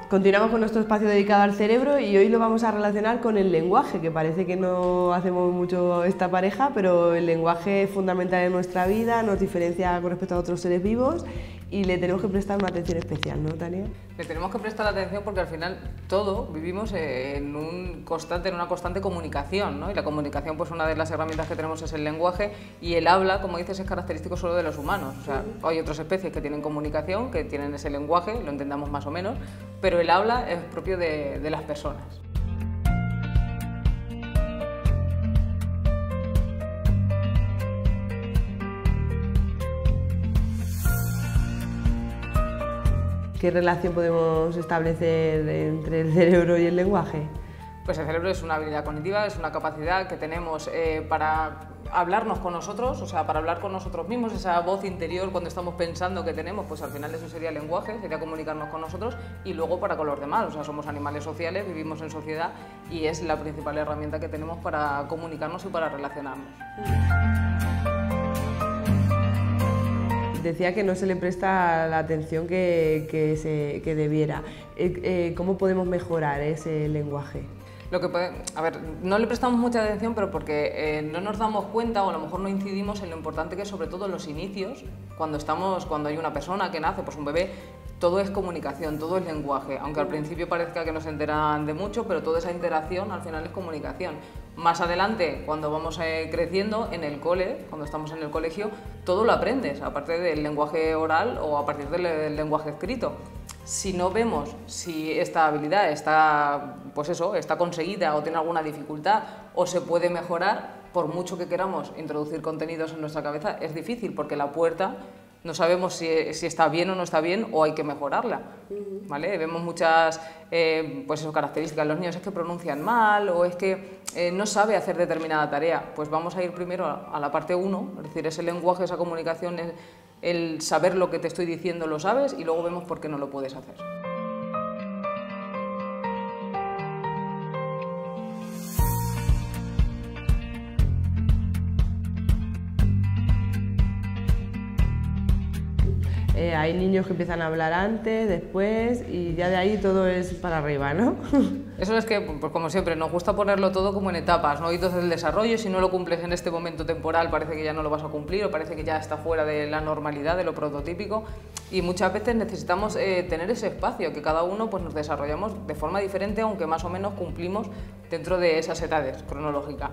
Continuamos con nuestro espacio dedicado al cerebro y hoy lo vamos a relacionar con el lenguaje, que parece que no hacemos mucho esta pareja, pero el lenguaje es fundamental en nuestra vida, nos diferencia con respecto a otros seres vivos y le tenemos que prestar una atención especial, ¿no, Tania? Le tenemos que prestar atención porque al final todo vivimos en una constante comunicación, ¿no? Y la comunicación, pues una de las herramientas que tenemos es el lenguaje, y el habla, como dices, es característico solo de los humanos. O sea, hay otras especies que tienen comunicación, que tienen ese lenguaje, lo entendamos más o menos, pero el habla es propio de las personas. ¿Qué relación podemos establecer entre el cerebro y el lenguaje? Pues el cerebro es una habilidad cognitiva, es una capacidad que tenemos para hablarnos con nosotros, o sea, para hablar con nosotros mismos, esa voz interior cuando estamos pensando que tenemos, pues al final eso sería el lenguaje, sería comunicarnos con nosotros, y luego para con los demás, o sea, somos animales sociales, vivimos en sociedad y es la principal herramienta que tenemos para comunicarnos y para relacionarnos. Decía que no se le presta la atención que debiera. ¿Cómo podemos mejorar ese lenguaje? No le prestamos mucha atención, pero porque no nos damos cuenta, o a lo mejor no incidimos en lo importante que es, sobre todo en los inicios, cuando hay una persona que nace, pues un bebé, todo es comunicación, todo es lenguaje, aunque al principio parezca que no se enteran de mucho, pero toda esa interacción al final es comunicación. Más adelante, cuando vamos creciendo en el cole, cuando estamos en el colegio, todo lo aprendes, aparte del lenguaje oral o a partir del lenguaje escrito. Si no vemos si esta habilidad está conseguida o tiene alguna dificultad o se puede mejorar, por mucho que queramos introducir contenidos en nuestra cabeza, es difícil porque la puerta no sabemos si está bien o no está bien o hay que mejorarla, ¿vale? Vemos muchas características. Los niños es que pronuncian mal o es que no sabe hacer determinada tarea. Pues vamos a ir primero a la parte 1, es decir, ese lenguaje, esa comunicación, el saber lo que te estoy diciendo lo sabes, y luego vemos por qué no lo puedes hacer. Hay niños que empiezan a hablar antes, después, y ya de ahí todo es para arriba, ¿no? Eso es que, pues como siempre, nos gusta ponerlo todo como en etapas, ¿no? Hitos del desarrollo. Si no lo cumples en este momento temporal, parece que ya no lo vas a cumplir o parece que ya está fuera de la normalidad, de lo prototípico. Y muchas veces necesitamos tener ese espacio, que cada uno pues, nos desarrollamos de forma diferente, aunque más o menos cumplimos dentro de esas edades cronológicas.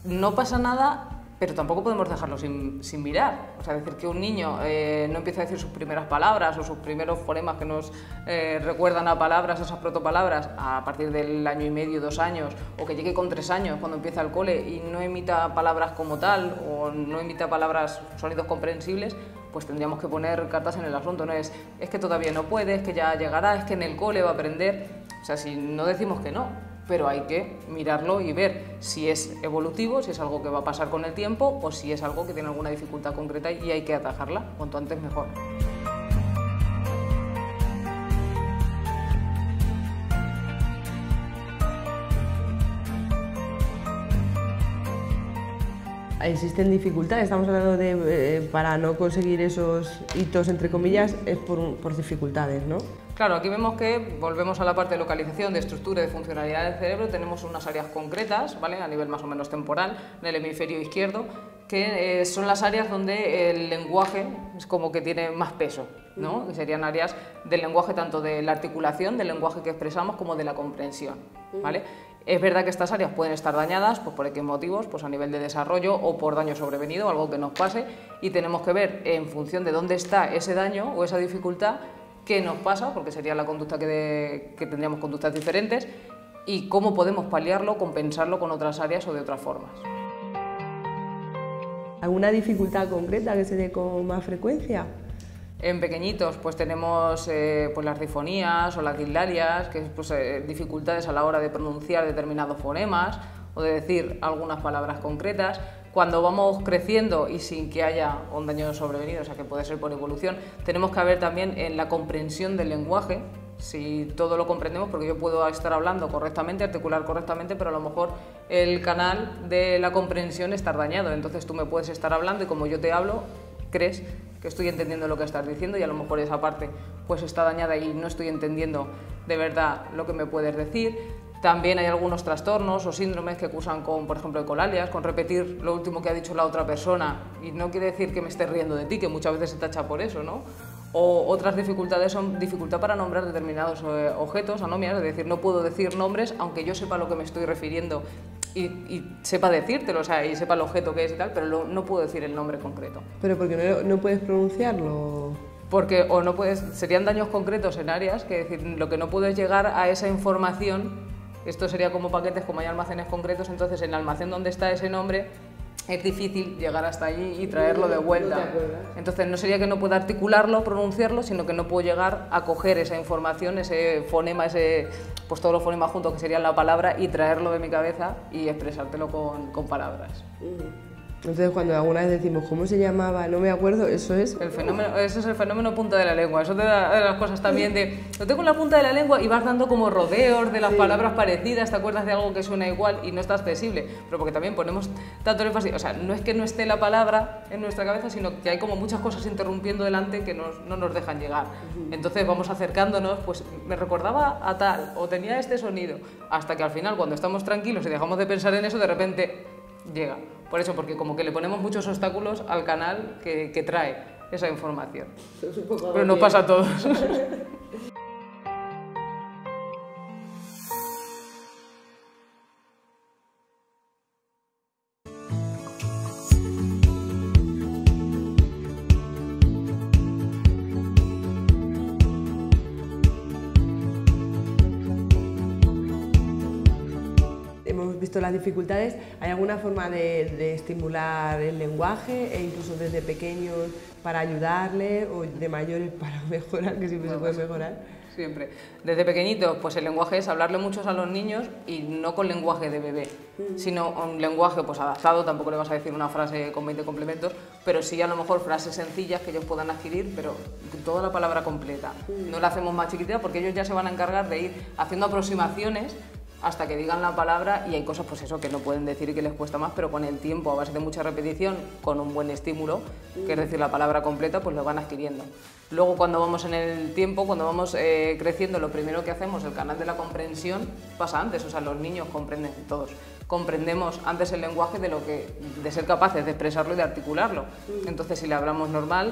No pasa nada, pero tampoco podemos dejarlo sin mirar. O sea, decir que un niño no empieza a decir sus primeras palabras o sus primeros fonemas que nos recuerdan a palabras, esas protopalabras, a partir del año y medio, 2 años, o que llegue con 3 años cuando empieza el cole y no emita palabras como tal, o no emita palabras, sonidos comprensibles, pues tendríamos que poner cartas en el asunto. No es que todavía no puede, es que ya llegará, es que en el cole va a aprender. O sea, si no decimos que no, pero hay que mirarlo y ver si es evolutivo, si es algo que va a pasar con el tiempo o si es algo que tiene alguna dificultad concreta y hay que atajarla, cuanto antes mejor. ¿Existen dificultades? Estamos hablando de, para no conseguir esos hitos, entre comillas, es por dificultades, ¿no? Claro, aquí vemos que volvemos a la parte de localización, de estructura y de funcionalidad del cerebro. Tenemos unas áreas concretas, ¿vale? A nivel más o menos temporal, en el hemisferio izquierdo, que son las áreas donde el lenguaje es como que tiene más peso, ¿no? Que serían áreas del lenguaje, tanto de la articulación, del lenguaje que expresamos, como de la comprensión, ¿vale? Es verdad que estas áreas pueden estar dañadas, pues por qué motivos, pues a nivel de desarrollo o por daño sobrevenido, algo que nos pase, y tenemos que ver en función de dónde está ese daño o esa dificultad, qué nos pasa, porque sería la conducta que tendríamos conductas diferentes, y cómo podemos paliarlo, compensarlo con otras áreas o de otras formas. ¿Alguna dificultad concreta que se dé con más frecuencia? En pequeñitos pues tenemos pues las difonías o las dislalias, que es pues, dificultades a la hora de pronunciar determinados fonemas o de decir algunas palabras concretas. Cuando vamos creciendo y sin que haya un daño sobrevenido, o sea que puede ser por evolución, tenemos que ver también en la comprensión del lenguaje, si todo lo comprendemos, porque yo puedo estar hablando correctamente, articular correctamente, pero a lo mejor el canal de la comprensión está dañado. Entonces tú me puedes estar hablando y como yo te hablo, crees que estoy entendiendo lo que estás diciendo y a lo mejor esa parte pues está dañada y no estoy entendiendo de verdad lo que me puedes decir. También hay algunos trastornos o síndromes que cursan con, por ejemplo, ecolalias, con repetir lo último que ha dicho la otra persona, y no quiere decir que me esté riendo de ti, que muchas veces se tacha por eso, ¿no? O otras dificultades son dificultad para nombrar determinados objetos, anomias, es decir, no puedo decir nombres aunque yo sepa a lo que me estoy refiriendo y sepa decírtelo, o sea, y sepa el objeto que es y tal, pero no puedo decir el nombre concreto. ¿Pero porque no puedes pronunciarlo? Porque o no puedes, serían daños concretos en áreas, que es decir, lo que no puedo es llegar a esa información. Esto sería como paquetes, como hay almacenes concretos, entonces en el almacén donde está ese nombre es difícil llegar hasta allí y traerlo de vuelta. Entonces no sería que no pueda articularlo, pronunciarlo, sino que no puedo llegar a coger esa información, ese fonema, pues todos los fonemas juntos que serían la palabra, y traerlo de mi cabeza y expresártelo con palabras. Entonces, cuando alguna vez decimos ¿cómo se llamaba? No me acuerdo, eso es... Ese es el fenómeno punta de la lengua. Eso te da de las cosas también de... Lo tengo en la punta de la lengua y vas dando como rodeos de las palabras parecidas, te acuerdas de algo que suena igual y no está accesible. Pero porque también ponemos tanto énfasis... O sea, no es que no esté la palabra en nuestra cabeza, sino que hay como muchas cosas interrumpiendo delante que no nos dejan llegar. Entonces vamos acercándonos, pues me recordaba a tal, o tenía este sonido, hasta que al final, cuando estamos tranquilos y dejamos de pensar en eso, de repente llega. Por eso, porque como que le ponemos muchos obstáculos al canal que trae esa información. Pero no pasa a todos. Hemos visto las dificultades. ¿Hay alguna forma de estimular el lenguaje, e incluso desde pequeños para ayudarle, o de mayores para mejorar, que siempre se puede mejorar? Siempre. Desde pequeñitos, pues el lenguaje es hablarle mucho a los niños, y no con lenguaje de bebé, sino un lenguaje pues adaptado. Tampoco le vas a decir una frase con 20 complementos, pero sí a lo mejor frases sencillas que ellos puedan adquirir, pero toda la palabra completa. No la hacemos más chiquitita porque ellos ya se van a encargar de ir haciendo aproximaciones hasta que digan la palabra, y hay cosas pues eso que no pueden decir y que les cuesta más, pero con el tiempo, a base de mucha repetición, con un buen estímulo, que es decir la palabra completa, pues lo van adquiriendo. Luego, cuando vamos en el tiempo, cuando vamos creciendo, lo primero que hacemos, el canal de la comprensión pasa antes. O sea, los niños comprenden, todos comprendemos antes el lenguaje de ser capaces de expresarlo y de articularlo. Entonces, si le hablamos normal,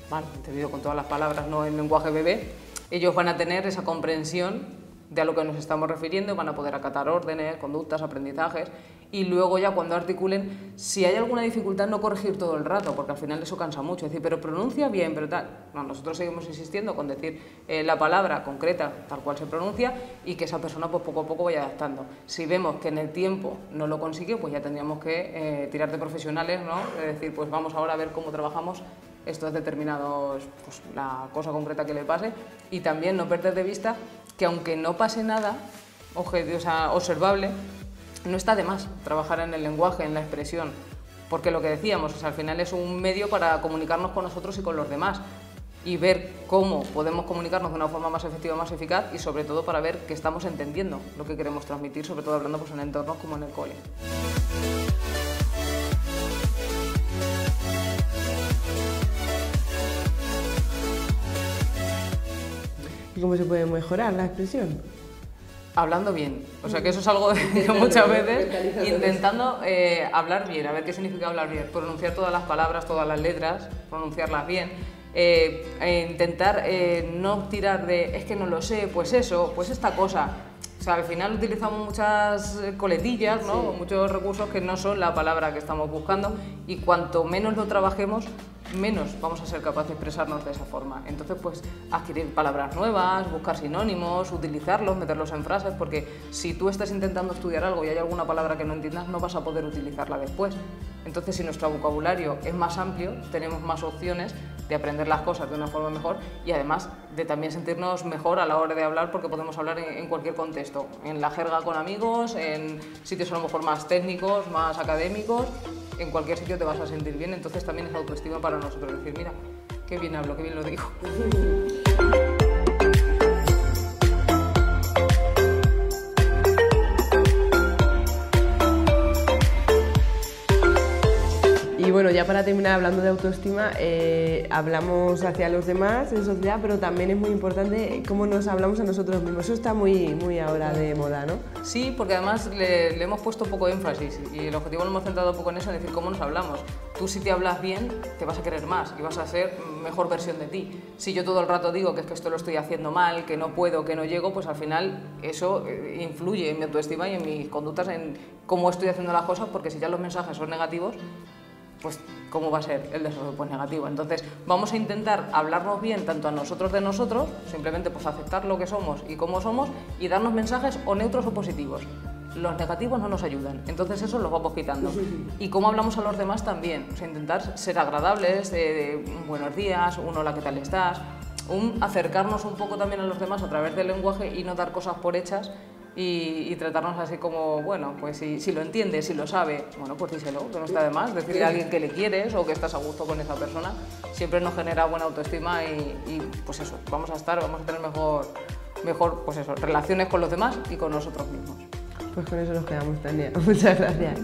vale, entendido con todas las palabras, no en lenguaje bebé, ellos van a tener esa comprensión de a lo que nos estamos refiriendo, van a poder acatar órdenes, conductas, aprendizajes, y luego ya cuando articulen, si hay alguna dificultad, no corregir todo el rato, porque al final eso cansa mucho, decir, pero pronuncia bien, pero tal. No, nosotros seguimos insistiendo con decir la palabra concreta, tal cual se pronuncia, y que esa persona pues poco a poco vaya adaptando. Si vemos que en el tiempo no lo consigue, pues ya tendríamos que tirar de profesionales, ¿no? Es decir, pues vamos ahora a ver cómo trabajamos estos determinados, pues la cosa concreta que le pase, y también no perder de vista que aunque no pase nada observable, no está de más trabajar en el lenguaje, en la expresión, porque lo que decíamos, o sea, al final es un medio para comunicarnos con nosotros y con los demás, y ver cómo podemos comunicarnos de una forma más efectiva, más eficaz, y sobre todo para ver que estamos entendiendo lo que queremos transmitir, sobre todo hablando pues en entornos como en el cole. ¿Y cómo se puede mejorar la expresión? Hablando bien, o sea que eso es algo que muchas veces intentando hablar bien, a ver qué significa hablar bien, pronunciar todas las palabras, todas las letras, pronunciarlas bien, intentar no tirar de es que no lo sé, pues eso, pues esta cosa. O sea, al final utilizamos muchas coletillas, ¿no? Sí. Muchos recursos que no son la palabra que estamos buscando, y cuanto menos lo trabajemos, menos vamos a ser capaces de expresarnos de esa forma. Entonces, pues, adquirir palabras nuevas, buscar sinónimos, utilizarlos, meterlos en frases, porque si tú estás intentando estudiar algo y hay alguna palabra que no entiendas, no vas a poder utilizarla después. Entonces, si nuestro vocabulario es más amplio, tenemos más opciones de aprender las cosas de una forma mejor, y además de también sentirnos mejor a la hora de hablar, porque podemos hablar en cualquier contexto, en la jerga con amigos, en sitios a lo mejor más técnicos, más académicos. En cualquier sitio te vas a sentir bien, entonces también es autoestima para nosotros, decir, mira, qué bien hablo, qué bien lo digo. Y bueno, ya para terminar, hablando de autoestima, hablamos hacia los demás en sociedad, pero también es muy importante cómo nos hablamos a nosotros mismos. Eso está muy ahora de moda, ¿no? Sí, porque además le hemos puesto poco énfasis y el objetivo lo hemos centrado poco en eso, en decir cómo nos hablamos. Tú, si te hablas bien, te vas a querer más y vas a ser mejor versión de ti. Si yo todo el rato digo que es que esto lo estoy haciendo mal, que no puedo, que no llego, pues al final eso influye en mi autoestima y en mis conductas, en cómo estoy haciendo las cosas, porque si ya los mensajes son negativos, pues ¿cómo va a ser el desarrollo? Pues negativo. Entonces vamos a intentar hablarnos bien tanto a nosotros de nosotros, simplemente pues aceptar lo que somos y cómo somos, y darnos mensajes o neutros o positivos. Los negativos no nos ayudan, entonces eso los vamos quitando. Y cómo hablamos a los demás también, o sea, intentar ser agradables, de buenos días, un hola, ¿qué tal estás? Acercarnos un poco también a los demás a través del lenguaje y no dar cosas por hechas y tratarnos así como, bueno, pues si lo entiende, si lo sabe, bueno, pues díselo, que no está de más. Decirle a alguien que le quieres o que estás a gusto con esa persona siempre nos genera buena autoestima y pues eso, vamos a tener mejor pues eso, relaciones con los demás y con nosotros mismos. Pues con eso nos quedamos, Tania. Muchas gracias.